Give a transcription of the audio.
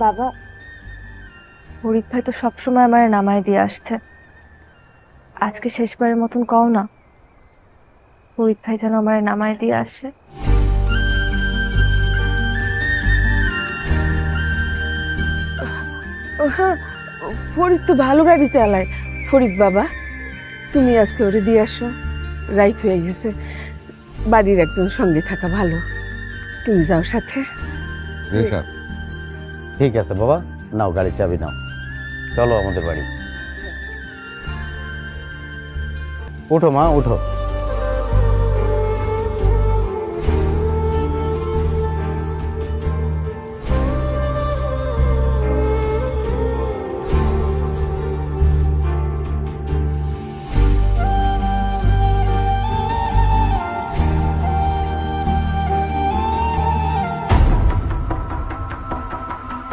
বাবা, ফরিদ ভাই তো সবসময় আমার নামায় দিয়ে আসছে, আজকে শেষবারের মতন কও না, ফরিদ ভাই যেন আমার নামায় দিয়ে আসে। হ্যাঁ, ফরিদ তো ভালো গাড়ি চালায়। ফরিদ বাবা, তুমি আজকে ওরে দিয়ে আসো। রাইত হয়ে গেছে, বাড়ির একজন সঙ্গে থাকা ভালো। তুমি যাও সাথে। ঠিক আছে বাবা, নাও গাড়ির চাবি নাও, চলো আমাদের বাড়ি। উঠো মা, উঠো।